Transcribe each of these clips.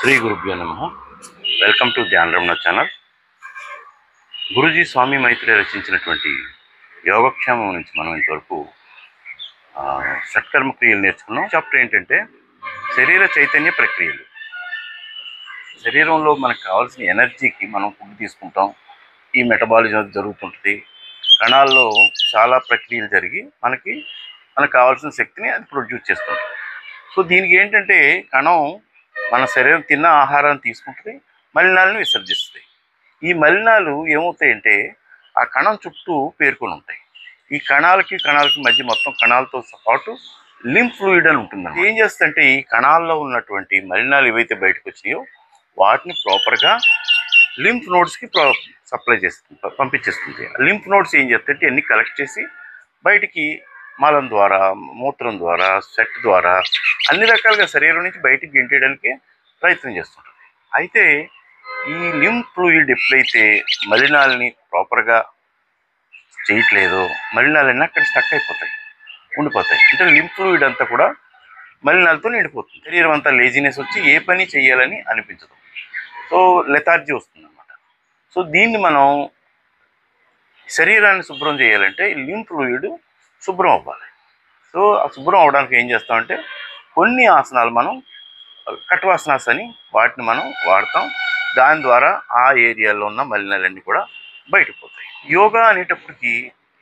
శ్రీ గురుభ్యో నమః. Welcome to ధ్యాన రమణ ఛానల్. గురూజీ స్వామి మైత్రి రచించినటువంటి యోగక్షేమం నుంచి మనం ఇంతవరకు షట్కర్మ క్రియలు నేర్చుకున్నాం. చాప్టర్ ఏంటంటే శరీర చైతన్య ప్రక్రియలు. శరీరంలో మనకు కావాల్సిన ఎనర్జీకి మనం ఫుడ్ తీసుకుంటాం. ఈ మెటబాలిజం జరుగుతుంటుంది. కణాల్లో చాలా ప్రక్రియలు జరిగి మనకు కావాల్సిన శక్తిని అది ప్రొడ్యూస్ చేస్తుంటుంది. సో దీనికి ఏంటంటే కణం మన శరీరం తిన్న ఆహారాన్ని తీసుకుంటుంది, మలినాలను విసర్జిస్తుంది. ఈ మలినాలు ఏమవుతాయంటే ఆ కణం చుట్టూ పేర్కొని ఉంటాయి. ఈ కణాలకి మధ్య మొత్తం కణాలతో పాటు లింఫ్ ఫ్లూయిడ్ అని ఉంటుందండి. ఏం చేస్తుందంటే ఈ కణాల్లో ఉన్నటువంటి మలినాలు ఏవైతే బయటకు వచ్చినాయో వాటిని ప్రాపర్గా లింఫ్ నోడ్స్కి సప్లై చేస్తుంది, పంపించేస్తుంది. లింఫ్ నోడ్స్ ఏం చేస్తాయంటే అన్ని కలెక్ట్ చేసి బయటికి మలం ద్వారా, మూత్రం ద్వారా, స్వెట్ ద్వారా అన్ని రకాలుగా శరీరం నుంచి బయటికి గెంటేయడానికి ప్రయత్నం చేస్తుంటుంది. అయితే ఈ లింఫ్ ఫ్లూయిడ్ ఎప్పుడైతే మలినాలని ప్రాపర్గా చేయట్లేదో మలినాలన్నీ అక్కడ స్టక్ అయిపోతాయి, ఉండిపోతాయి. అంటే లింఫ్ ఫ్లూయిడ్ అంతా కూడా మలినాలతో నిండిపోతుంది. శరీరం అంతా లేజినెస్ వచ్చి ఏ పని చేయాలని అనిపించదు. సో లెథార్జీ వస్తుందన్నమాట. సో దీన్ని మనం శరీరాన్ని శుభ్రం చేయాలంటే లింఫ్ ఫ్లూయిడ్ శుభ్రం అవ్వాలి. సో ఆ శుభ్రం అవడానికి ఏం చేస్తామంటే కొన్ని ఆసనాలు మనం కట్వాసనాస్ అని వాటిని మనం వాడతాం. దాని ద్వారా ఆ ఏరియాలో ఉన్న మలినాలన్నీ కూడా బయటపోతాయి. యోగా అనేటప్పటికి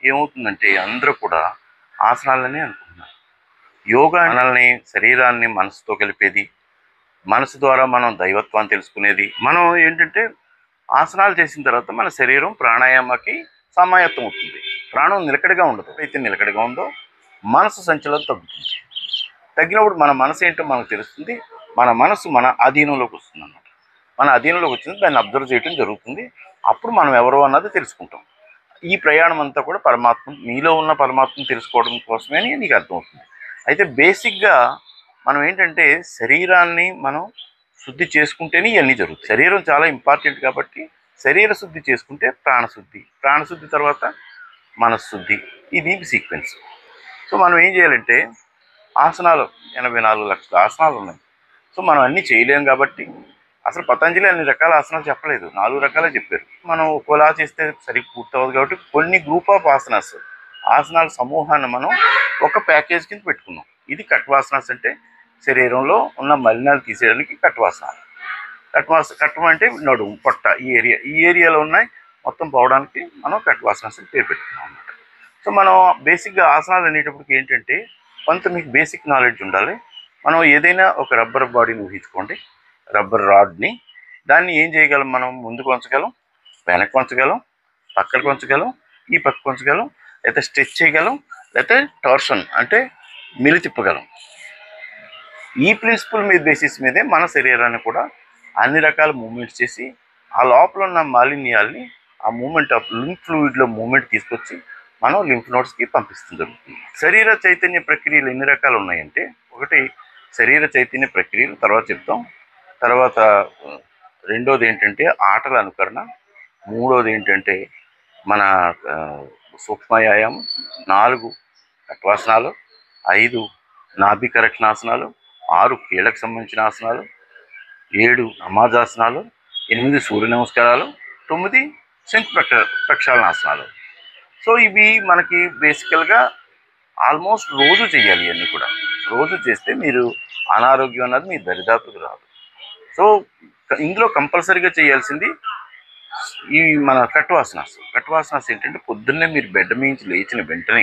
ఏమవుతుందంటే అందరూ కూడా ఆసనాలనే అనుకుంటున్నారు. యోగా మనల్ని శరీరాన్ని మనసుతో కలిపేది, మనసు ద్వారా మనం దైవత్వాన్ని తెలుసుకునేది. మనం ఏంటంటే ఆసనాలు చేసిన తర్వాత మన శరీరం ప్రాణాయామకి సమాయత్తం అవుతుంది. ప్రాణం నిలకడగా ఉండదు. అయితే నిలకడగా ఉందో మనసు సంచలనం తగ్గుతుంది. తగ్గినప్పుడు మన మనసు ఏంటో మనకు తెలుస్తుంది. మన మనసు మన అధీనంలోకి వస్తుంది అన్నమాట. మన అధీనంలోకి వచ్చింది, దాన్ని అబ్జర్వ్ చేయడం జరుగుతుంది. అప్పుడు మనం ఎవరో అన్నది తెలుసుకుంటాం. ఈ ప్రయాణం అంతా కూడా పరమాత్మ, నీలో ఉన్న పరమాత్మను తెలుసుకోవడం కోసమే అని నీకు అర్థమవుతుంది. అయితే బేసిక్గా మనం ఏంటంటే శరీరాన్ని మనం శుద్ధి చేసుకుంటేనే ఇవన్నీ జరుగుతాయి. శరీరం చాలా ఇంపార్టెంట్ కాబట్టి శరీర శుద్ధి చేసుకుంటే ప్రాణశుద్ధి, ప్రాణశుద్ధి తర్వాత మనశుద్ధి. ఇది సీక్వెన్స్. సో మనం ఏం చేయాలంటే ఆసనాలు 84 లక్షల ఆసనాలు ఉన్నాయి. సో మనం అన్నీ చేయలేం కాబట్టి అసలు పతంజలి అన్ని రకాల ఆసనాలు చెప్పలేదు, 4 రకాలే చెప్పారు. మనం ఒకలా చేస్తే సరిగ్గా పూర్తవుతుంది కాబట్టి కొన్ని గ్రూప్ ఆఫ్ ఆసనాల సమూహాన్ని మనం ఒక ప్యాకేజ్ కింద పెట్టుకున్నాం. ఇది కట్వాసనాస్ అంటే శరీరంలో ఉన్న మలినాలు తీసేయడానికి కట్వాసనాలు. కట్వం అంటే నడుము, పొట్ట, ఈ ఏరియాలో ఉన్నాయి మొత్తం పోవడానికి మనం కట్వాసనాస్ అని పేరు పెట్టుకున్నాం అన్నమాట. సో మనం బేసిక్గా ఆసనాలు అనేటప్పటికి ఏంటంటే కొంత మీకు బేసిక్ నాలెడ్జ్ ఉండాలి. మనం ఏదైనా ఒక రబ్బర్ బాడీని ఊహించుకోండి, రబ్బర్ రాడ్ని. దాన్ని ఏం చేయగలం? మనం ముందుకు వంచగలం, వెనక్కి వంచగలం, పక్కకు వంచగలం, ఈ పక్కకు వంచగలం, లేకపోతే స్ట్రెచ్ చేయగలం, లేకపోతే టార్షన్ అంటే మిలి తిప్పగలం. ఈ ప్రిన్సిపల్ మీద బేసిస్ మీదే మన శరీరాన్ని కూడా అన్ని రకాల మూమెంట్స్ చేసి ఆ లోపల ఉన్న మాలిన్యాల్ని ఆ మూమెంట్ ఆఫ్ లింఫ్ ఫ్లూయిడ్లో మూమెంట్ తీసుకొచ్చి మనం లింఫ్ నోడ్స్కి పంపిస్తుంది. శరీర చైతన్య ప్రక్రియలు ఎన్ని రకాలు ఉన్నాయంటే, ఒకటి శరీర చైతన్య ప్రక్రియలు తర్వాత చెప్తాం. తర్వాత రెండోది ఏంటంటే ఆటల అనుకరణ. మూడోది ఏంటంటే మన సూక్ష్మవ్యాయామం. 4 కట్వాసనాలు. 5 నాభి కరెక్షణాసనాలు. 6 కీళ్ళకు సంబంధించిన ఆసనాలు. 7 నమాజాసనాలు. 8 సూర్య నమస్కారాలు. 9 శంఖ ప్రక్షాళన ఆసనాలు. సో ఇవి మనకి బేసికల్గా ఆల్మోస్ట్ రోజు చేయాలి. ఇవన్నీ కూడా రోజు చేస్తే మీరు అనారోగ్యం అన్నది మీ దరిదాపులకు రాదు. సో ఇందులో కంపల్సరీగా చేయాల్సింది ఈ మన కట్వాసనాస్ ఏంటంటే పొద్దున్నే మీరు బెడ్ మించి లేచిన వెంటనే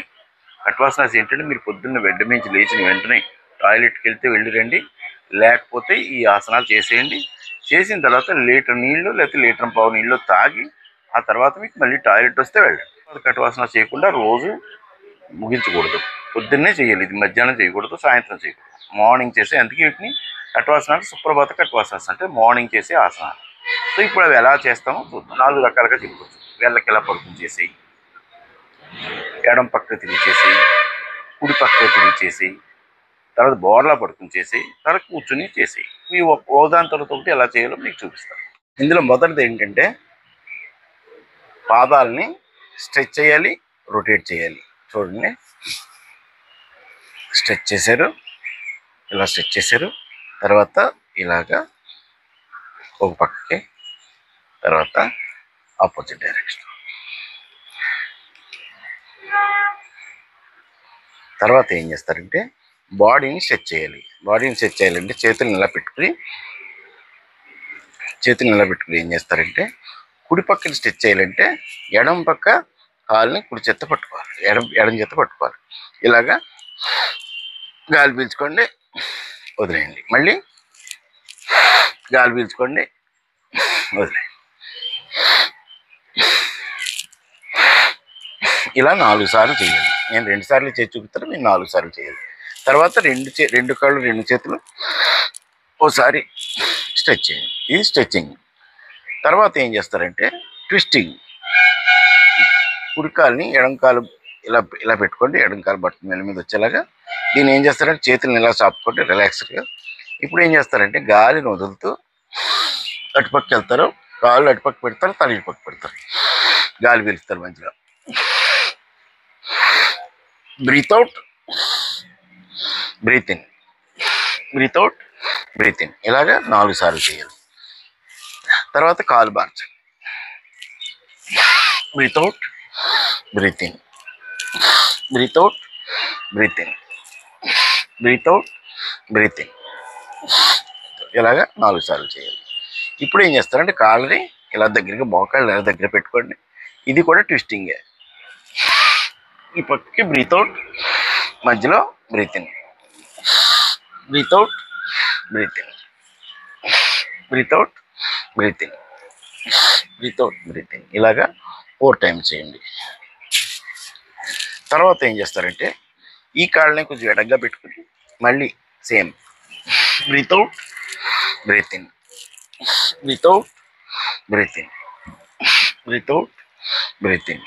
టాయిలెట్కి వెళ్తే వెళ్ళి రండి, లేకపోతే ఈ ఆసనాలు చేసేయండి. చేసిన తర్వాత లీటర్ నీళ్ళు లేకపోతే లీటర్ పావు నీళ్ళు తాగి ఆ తర్వాత మీకు మళ్ళీ టాయిలెట్ వస్తే వెళ్ళండి. కట్వాసన చేయకుండా రోజు ముగించకూడదు. పొద్దున్నే చేయాలి. ఇది మధ్యాహ్నం చేయకూడదు, సాయంత్రం చేయకూడదు, మార్నింగ్ చేసే. అందుకే వీటిని కట్వాసనాలు సుప్రభాత కట్వాసనాస్ అంటే మార్నింగ్ చేసే ఆసనాలు. సో ఇప్పుడు అవి ఎలా చేస్తామో చూద్దాం. 4 రకాలుగా చెప్పుకోవచ్చు. వేళ్ళకి ఎలా పడుకుని చేసేయి, ఎడం పక్క తిరిగి చేసేయి, కుడి పక్క తిరిగి చేసేయి, తర్వాత బోర్లా పడుకుని చేసేయి, తర్వాత కూర్చుని చేసేయి. ఇవి ఒకదాని తర్వాత ఒకటి ఎలా చేయాలో మీకు చూపిస్తాను. ఇందులో మొదటిది ఏంటంటే పాదాలని స్ట్రెచ్ చేయాలి, రొటేట్ చేయాలి. చూడండి, స్ట్రెచ్ చేశారు, ఇలా స్ట్రెచ్ చేశారు, తర్వాత ఇలాగా ఒక పక్కకి, తర్వాత ఆపోజిట్ డైరెక్షన్. తర్వాత ఏం చేస్తారంటే బాడీని స్ట్రెచ్ చేయాలి. బాడీని స్ట్రెచ్ చేయాలంటే చేతులు నిలబెట్టుకుని ఏం చేస్తారంటే కుడి పక్కని స్ట్రెచ్ చేయాలంటే ఎడం పక్క కాలుని కుడి చేత్తో పట్టుకోవాలి, ఎడం చేత్తో పట్టుకోవాలి. ఇలాగా గాలి పీల్చుకోండి, వదిలేయండి. మళ్ళీ గాలి పీల్చుకోండి, వదిలేయండి. ఇలా 4 సార్లు చేయాలి. నేను 2 సార్లు చేసి చూపుతాను, మీరు 4 సార్లు చేయాలి. తర్వాత రెండు కాళ్ళు 2 చేతులు ఓసారి స్ట్రెచ్ చేయండి. ఇది స్ట్రెచ్చింగ్. తర్వాత ఏం చేస్తారంటే ట్విస్టింగ్. కుడికాల్ని ఎడంకాలు ఇలా పెట్టుకోండి, ఎడంకాలు బట్టల మీద వచ్చేలాగా. దీన్ని ఏం చేస్తారంటే చేతులను ఇలా చాపుకోండి రిలాక్స్డ్గా. ఇప్పుడు ఏం చేస్తారంటే గాలిని వదులుతూ అటుపక్క వెళ్తారు, కాళ్ళు అటుపక్క పెడతారు, తల ఇటుపక్క పెడతారు, గాలి పీలుస్తారు మధ్యలో. Breath out, breath in, breath out, breath in. ఇలాగా 4 సార్లు చేయాలి. తర్వాత కాలు మార్చండి. Breath out, breath in, breath out, breath in, breath out, breath in. ఇలాగా 4 సార్లు చేయాలి. ఇప్పుడు ఏం చేస్తారంటే కాళ్ళని ఇలా దగ్గరగా, మోకాళ్ళు ఇలా దగ్గర పెట్టుకోండి. ఇది కూడా ట్విస్టింగే. ఈ పక్కకి బ్రీత్ అవుట్, మధ్యలో breath in, breath out, breath in, breath out, breath in, breath out, breath in. ఇలాగా 4 టైమ్స్ చేయండి. తర్వాత ఏం చేస్తారంటే ఈ కాళ్ళని కొంచెం ఎడంగా పెట్టుకుని మళ్ళీ same breath out, breath in, breath out, breath in, breath out, breath in,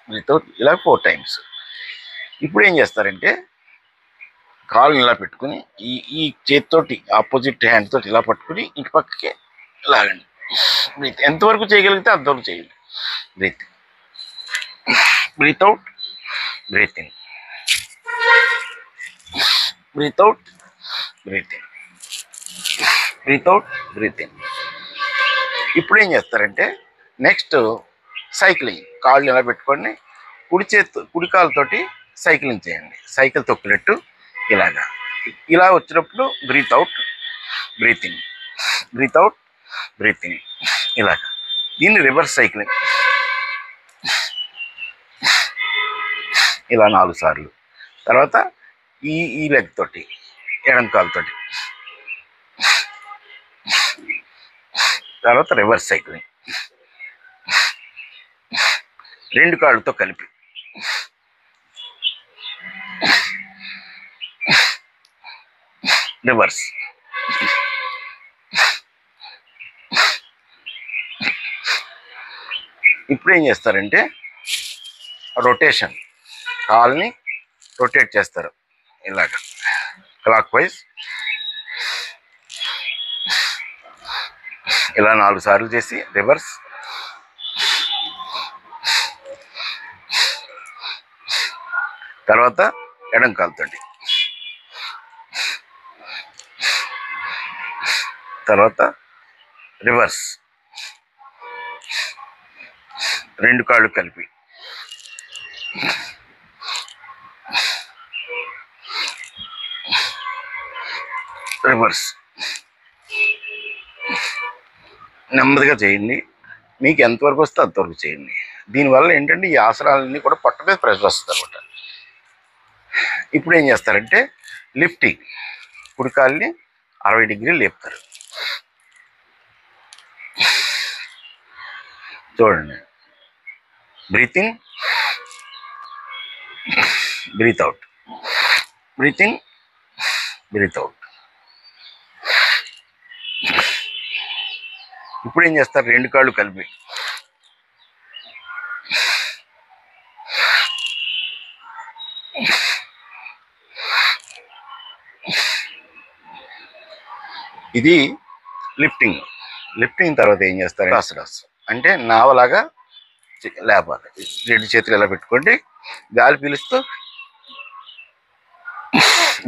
breath out. ఇలా 4 టైమ్స్. ఇప్పుడు ఏం చేస్తారంటే కాళ్ళు ఇలా పెట్టుకుని ఈ చేతితోటి ఆపోజిట్ హ్యాండ్ తోటి ఇలా పట్టుకుని ఇంక పక్కకి లాగండి. బ్రీత్ ఎంతవరకు చేయగలిగితే అంతవరకు చేయండి. Breath, breath out, breath in, breath out, breath in, breath out, breath in. ఇప్పుడు ఏం చేస్తారంటే నెక్స్ట్ సైక్లింగ్. కాళ్ళు ఇలా పెట్టుకొని కుడి కాలుతోటి సైక్లింగ్ చేయండి. సైకిల్ తొక్కినట్టు ఇలాగా. ఇలా వచ్చినప్పుడు breath out, breath in, breath out, breath in. ఇలాగా. దీన్ని రివర్స్ సైక్లింగ్. ఇలా 4 సార్లు. తర్వాత ఈ లెగ్ తోటి, ఎడం కాలుతోటి, తర్వాత రివర్స్ సైక్లింగ్. 2 కాళ్ళతో కలిపి రివర్స్. ఇప్పుడు ఏం చేస్తారంటే రొటేషన్. కాల్ని రొటేట్ చేస్తారు ఇలాగ క్లాక్ వైజ్. ఇలా 4 సార్లు చేసి రివర్స్. తర్వాత ఎడం కాలుతోటి, తర్వాత రివర్స్. 2 కాళ్ళు కలిపి రివర్స్. నెమ్మదిగా చేయండి. మీకు ఎంతవరకు వస్తే అంతవరకు చేయండి. దీనివల్ల ఏంటంటే ఈ ఆసనాలన్నీ కూడా పొట్ట మీద ప్రెషర్ వస్తుంది అనమాట. ఇప్పుడు ఏం చేస్తారంటే లిఫ్టింగ్. కుడికాల్ని 60 డిగ్రీలు లేపుతారు. చూడండి. Breath in, breath out, breath in, breath out. ఇప్పుడు ఏం చేస్తారు 2 కాళ్ళు కలిపి ఇది లిఫ్టింగ్. లిఫ్టింగ్ తర్వాత ఏం చేస్తారు ఆసనాస్ అంటే నావలాగా లేపాలి. 2 చేతులు ఎలా పెట్టుకోండి, గాలి పీలుస్తూ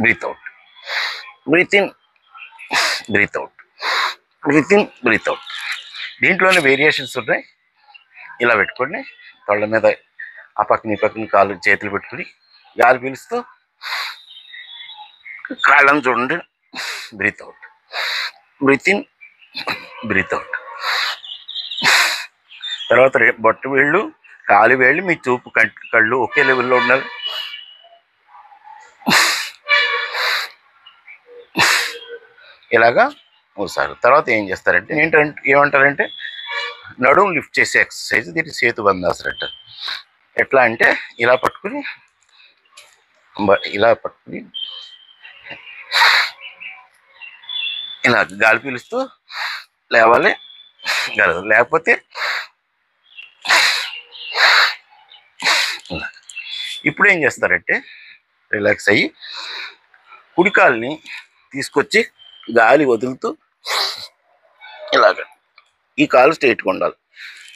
breathe out, breath in, breath out, breath in breath out. దీంట్లోనే వేరియేషన్స్ ఉన్నాయి. ఇలా పెట్టుకోండి, తొళ్ళ మీద ఆ పక్కన ఈ పక్కన కాళ్ళు చేతులు పెట్టుకుని గాలి పీలుస్తూ కాళ్ళని చూడండి, breath out. Breath in breath out. తర్వాత బొట్టు వేళ్ళు కాలు వేళ్ళు మీ చూపు కళ్ళు ఒకే లెవెల్లో ఉండాలి. ఇలాగా ఒకసారి. తర్వాత ఏం చేస్తారంటే ఏమంటారంటే నడుము లిఫ్ట్ చేసే ఎక్సర్సైజ్, దీన్ని సేతుబంధాసన అంటారు. ఎట్లా అంటే ఇలా పట్టుకుని ఇలా గాలి పీలుస్తూ లేవాలి. లేకపోతే ఇప్పుడు ఏం చేస్తారంటే రిలాక్స్ అయ్యి కుడి కాలుని తీసుకొచ్చి గాలి వదులుతూ ఇలాగ ఈ కాలు స్ట్రైట్గా ఉండాలి.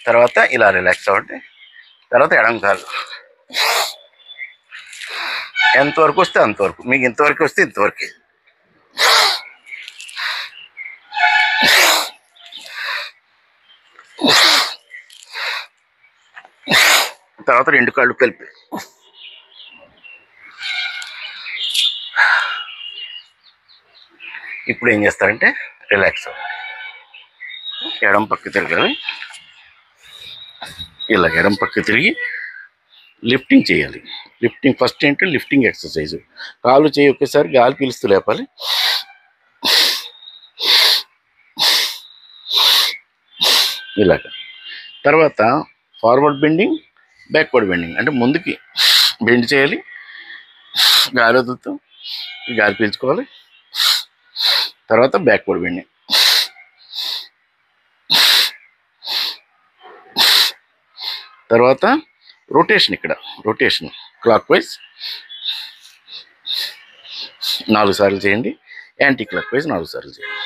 తర్వాత ఇలా రిలాక్స్ అవ్వండి. తర్వాత ఎడం కాలు ఎంతవరకు వస్తే అంతవరకు, మీకు ఇంతవరకు వస్తే ఇంతవరకు. తర్వాత రెండు కాళ్ళు కలిపి ఇప్పుడు ఏం చేస్తారంటే రిలాక్స్ అవ్వండి. ఎడం పక్క తిరగాలి. ఇలా ఎడం పక్క తిరిగి లిఫ్టింగ్ చేయాలి. లిఫ్టింగ్ ఫస్ట్ ఏంటంటే లిఫ్టింగ్ ఎక్సర్సైజ్. కాళ్ళు చేయి ఒకేసారి గాలి పీలుస్తూ లేపాలి. ఇలాగ. తర్వాత ఫార్వర్డ్ బెండింగ్, బ్యాక్వర్డ్ బెండింగ్. అంటే ముందుకి బెండ్ చేయాలి, గాలి వదులుతూ గాలి పీల్చుకోవాలి. తర్వాత బ్యాక్వర్డ్ బెండింగ్. తర్వాత రొటేషన్. ఇక్కడ రొటేషన్ క్లాక్ వైజ్ 4 సార్లు చేయండి, యాంటీ క్లాక్ వైజ్ 4 సార్లు చేయండి.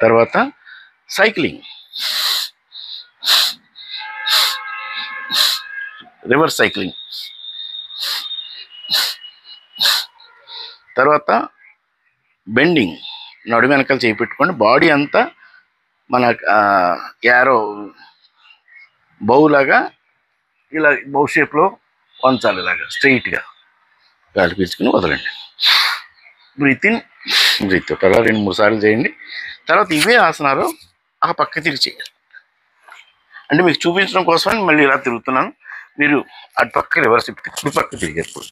తర్వాత సైక్లింగ్, రివర్స్ సైక్లింగ్. తర్వాత బెండింగ్, నడు వెనకాల చేయి పెట్టుకోండి, బాడీ అంతా మన యారో బౌలాగా ఇలా బౌ షేప్లో వంచాలి. ఇలాగా స్ట్రైట్గా గాలి పీల్చుకుని వదలండి. Breath in breath out. అలా 2-3 సార్లు చేయండి. తర్వాత ఇవే ఆసనాలు ఆ పక్క తిరిగి చేయాలి. అంటే మీకు చూపించడం కోసమని మళ్ళీ ఇలా తిరుగుతున్నాను. మీరు అటు పక్క రివర్స్ కుడి పక్క తిరిగారు,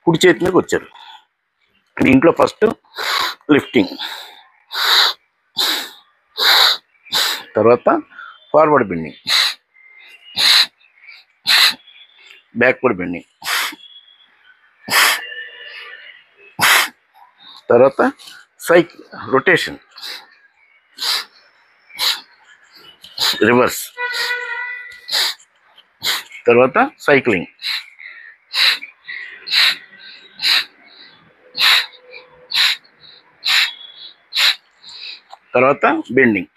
కుడి చేతి మీదకి వచ్చారు. దీంట్లో ఫస్ట్ లిఫ్టింగ్, తర్వాత ఫార్వర్డ్ బెండింగ్, బ్యాక్వర్డ్ బెండింగ్, తర్వాత రొటేషన్, రివర్స్, తర్వాత సైక్లింగ్, తర్వాత బెండింగ్.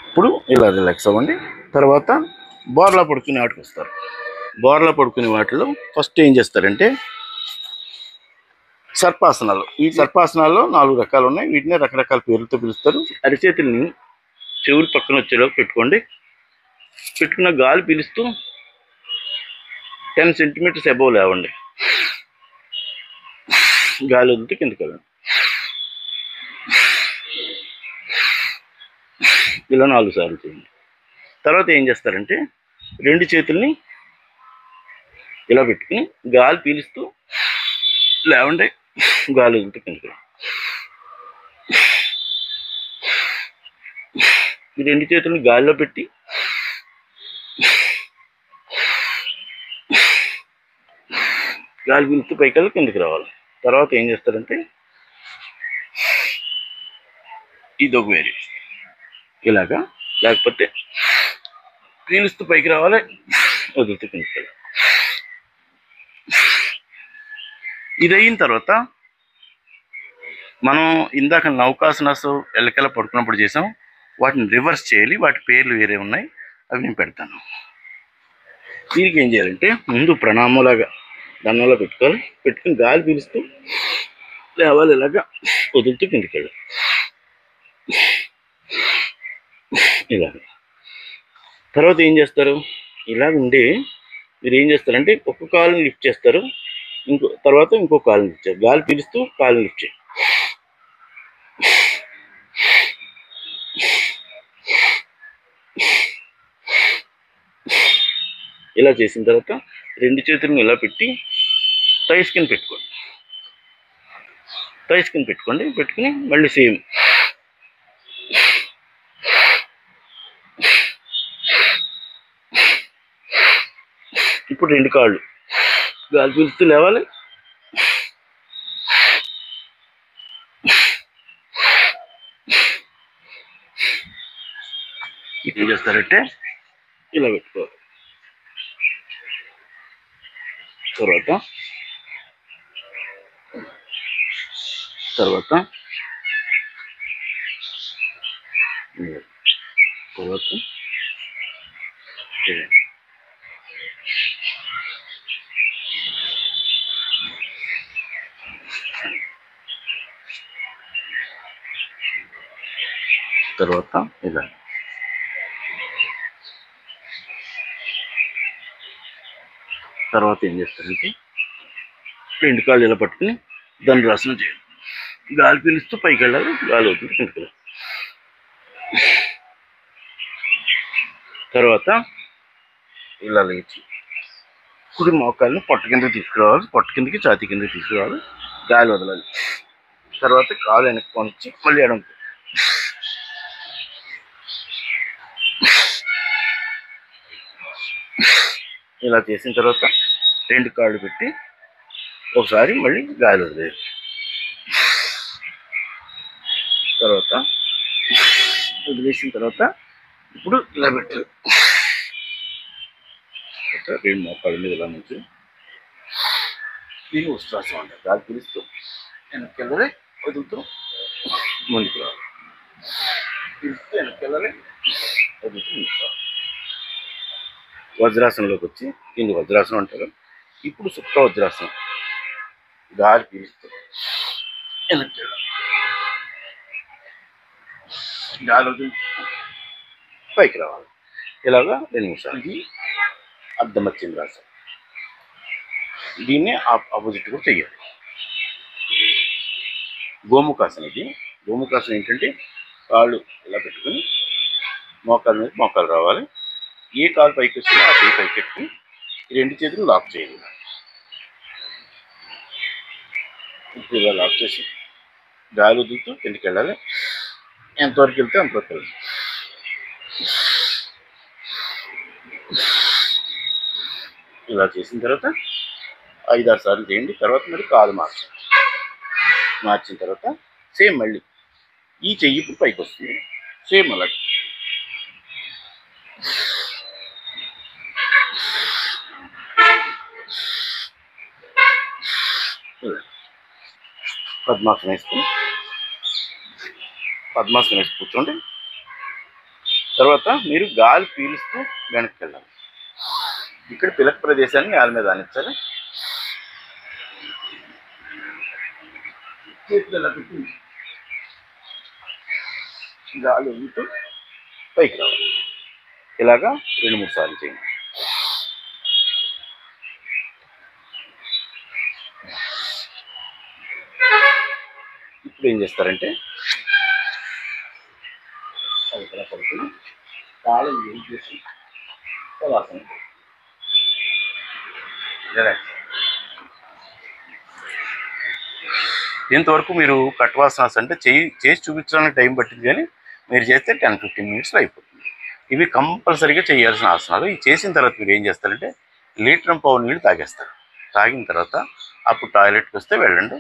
ఇప్పుడు ఇలా రిలాక్స్ అవ్వండి. తర్వాత బోర్లా పడుకునే వాటికి వస్తారు. బోర్లా పడుకునే వాటిలో ఫస్ట్ ఏం చేస్తారంటే సర్పాసనాలు. ఈ సర్పాసనాల్లో 4 రకాలు ఉన్నాయి. వీటిని రకరకాల పేర్లతో పిలుస్తారు. అరిచేతుల్ని చెవులు పక్కన వచ్చేలోకి పెట్టుకోండి. పెట్టుకున్న గాలి పీలుస్తూ 10 సెంటీమీటర్స్ అబోవ్ లేవండి. గాలి వదిలితే కిందకి వెళ్ళండి. ఇలా 4 సార్లు చేయండి. తర్వాత ఏం చేస్తారంటే 2 చేతుల్ని ఇలా పెట్టుకుని గాలి పీలుస్తూ లేవండి, గాలి వదిలితే కిందకి. ఈ 2 చేతుల్ని గాలిలో పెట్టి గాలి పీలుస్తూ పైకి వెళ్ళి కిందకి రావాలి. తర్వాత ఏం చేస్తారంటే ఇదొక వేరే ఇలాగా, లేకపోతే పీలుస్తూ పైకి రావాలి, వదులుతూ కిందకి వెళ్ళాలి. ఇది అయిన తర్వాత మనం ఇందాక నౌకాసనాస్ ఎల్లకెళ్ళ పడుకున్నప్పుడు చేసాం, వాటిని రివర్స్ చేయాలి. వాటి పేర్లు వేరే ఉన్నాయి, అవి నేను పెడతాను. దీనికి ఏం చేయాలంటే ముందు ప్రణామంలాగా దండంలో పెట్టుకోవాలి. పెట్టుకుని గాలి పీలుస్తూ లేవాలి, ఇలాగా వదులుతూ కిందికి వెళ్ళాలి. ఇలా తర్వాత ఏం చేస్తారు, ఇలా ఉండి మీరు ఏం చేస్తారంటే ఒక కాలుని లిఫ్ట్ చేస్తారు, తర్వాత ఇంకో కాలుని లిఫ్ట్ చేస్తారు. గాలి పీలుస్తూ కాలుని లిఫ్ట్ చేయండి. ఇలా చేసిన తర్వాత 2 చేతులను ఇలా పెట్టి థైస్ కింద పెట్టుకోండి. థైస్ కింద పెట్టుకుని మళ్ళీ సేమ్ ఇప్పుడు 2 కాళ్ళు గాలి పీలుస్తూ లేవాలి. ఏం చేస్తారంటే ఇలా పెట్టుకోవాలి. తర్వాత తర్వాత ఇలా తర్వాత ఏం చేస్తారంటే 2 కాళ్ళు ఇలా పట్టుకుని ధనురాసనం చేయాలి. గాలి పీలుస్తూ పైకి వెళ్ళాలి, గాలి అవుతుంది కిందకి వెళ్ళాలి. తర్వాత ఇలా లేచి కుడి మోకాల్ని పొట్ట కిందకి తీసుకురావాలి, పొట్ట కిందకి ఛాతీ కిందకి తీసుకురావాలి, గాలి వదలాలి. తర్వాత కాలు వెనక్కి పొంచి మళ్ళీ ఎడం. ఇలా చేసిన తర్వాత 2 కాళ్ళు పెట్టి ఒకసారి మళ్ళీ గాలి వదిలేదు. తర్వాత వదిలేసిన తర్వాత ఇప్పుడు ఇలా పెట్టారు. 2 మోకాళ్ళ మీద ఇలా నుంచి దీన్ని ఉష్ట్రాసం అంటారు. గాలి పీలుస్తూ వెనక్కి వెళ్ళాలి, వదులుతూ ముందుకు రావాలి, పీలుస్తూ వెనక్కి వెళ్ళాలి, వదులుతూ ముందుకు రావాలి. వజ్రాసనంలోకి వచ్చి దీన్ని వజ్రాసనం అంటారు. ఇప్పుడు సుప్త వజ్రాసనం. గాలి పీలుస్తూ వెనక్కి వెళ్ళాలి, గాలి వదులు పైకి రావాలి. ఇలాగా 2 నిమిషాలు. ఇది అర్ధమత్యంద్రాసనం. దీన్నే ఆపోజిట్ కూడా చెయ్యాలి. గోముఖాసనం. ఇది గోముఖాసనం ఏంటంటే కాళ్ళు ఇలా పెట్టుకుని మోకాళ్ళ మీద మోకాలు రావాలి. ఏ కాలు పైకి వస్తే ఆ చేయి పైకి పెట్టుకుని 2 చేతులు లాక్ చేయాలి. ఇప్పుడు ఇలా లాక్ చేసి గాలి వదులుతూ కిందకి వెళ్ళాలి. ఎంతవరకు వెళ్తే అంతవరకు వెళ్ళాలి. ఇలా చేసిన తర్వాత 5-6 సార్లు చేయండి. తర్వాత మరి కాలు మార్చిన తర్వాత సేమ్ మళ్ళీ ఈ చెయ్యి ఇప్పుడు పైకి వస్తుంది. సేమ్ అలా పద్మాసనం వేసుకుని కూర్చోండి. తర్వాత మీరు గాలి పీలుస్తూ వెనక్కి వెళ్ళాలి. ఇక్కడ పిలక ప్రదేశాన్ని నేల మీద ఆనించాలి. గాలి వదులుతూ పైకి రావాలి. ఇలాగా 2-3 సార్లు చేయండి. ఇప్పుడు ఏం చేస్తారంటే ఇలా పడుకుని కాళ్ళు ఏం చేసి పదాసనం ఇంతవరకు మీరు కట్వాసనాస్ అంటే చేసి చూపించడానికి టైం పట్టింది, కానీ మీరు చేస్తే 10-15 మినిట్స్లో అయిపోతుంది. ఇవి కంపల్సరీగా చేయాల్సిన ఆసనాలు. ఇవి చేసిన తర్వాత మీరు ఏం చేస్తారంటే 1.5 లీటర్ నీళ్ళు తాగేస్తారు. తాగిన తర్వాత అప్పుడు టాయిలెట్కి వస్తే వెళ్ళండి.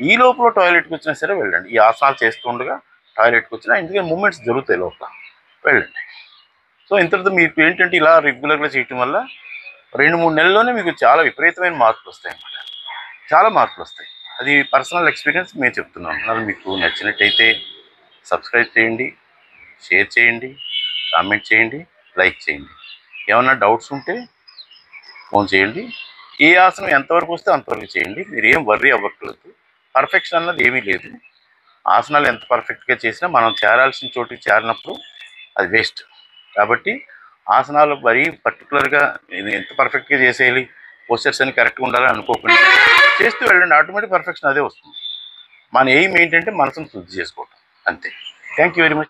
ఈ లోపల టాయిలెట్కి వచ్చినా సరే వెళ్ళండి. ఈ ఆసనాలు చేస్తుండగా టాయిలెట్కి వచ్చినా, ఎందుకంటే మూమెంట్స్ జరుగుతాయి లోపల, వెళ్ళండి. సో ఇంతటితో మీకు ఏంటంటే ఇలా రెగ్యులర్గా చేయటం వల్ల 2-3 నెలల్లోనే మీకు చాలా విపరీతమైన మార్పులు వస్తాయి అన్నమాట. చాలా మార్పులు వస్తాయి. అది పర్సనల్ ఎక్స్పీరియన్స్ మేము చెప్తున్నాం. అది మీకు నచ్చినట్టయితే సబ్స్క్రైబ్ చేయండి, షేర్ చేయండి, కామెంట్ చేయండి, లైక్ చేయండి. ఏమన్నా డౌట్స్ ఉంటే ఫోన్ చేయండి. ఏ ఆసనం ఎంతవరకు వస్తే అంతవరకు చేయండి. మీరు ఏం వర్రీ అవ్వట్లేదు. పర్ఫెక్షన్ అన్నది ఏమీ లేదు. ఆసనాలు ఎంత పర్ఫెక్ట్గా చేసినా మనం చేరాల్సిన చోటుకి చేరినప్పుడు అది వేస్ట్. కాబట్టి ఆసనాలు మరీ పర్టికులర్గా ఎంత పర్ఫెక్ట్గా చేసేయాలి, పోస్చర్స్ అన్ని కరెక్ట్గా ఉండాలని అనుకోకుండా చేస్తూ వెళ్ళండి. ఆటోమేటిక్ పర్ఫెక్షన్ అదే వస్తుంది. మన ఎయిమ్ ఏంటంటే మనసును శుద్ధి చేసుకోవటం అంతే. Thank you very much.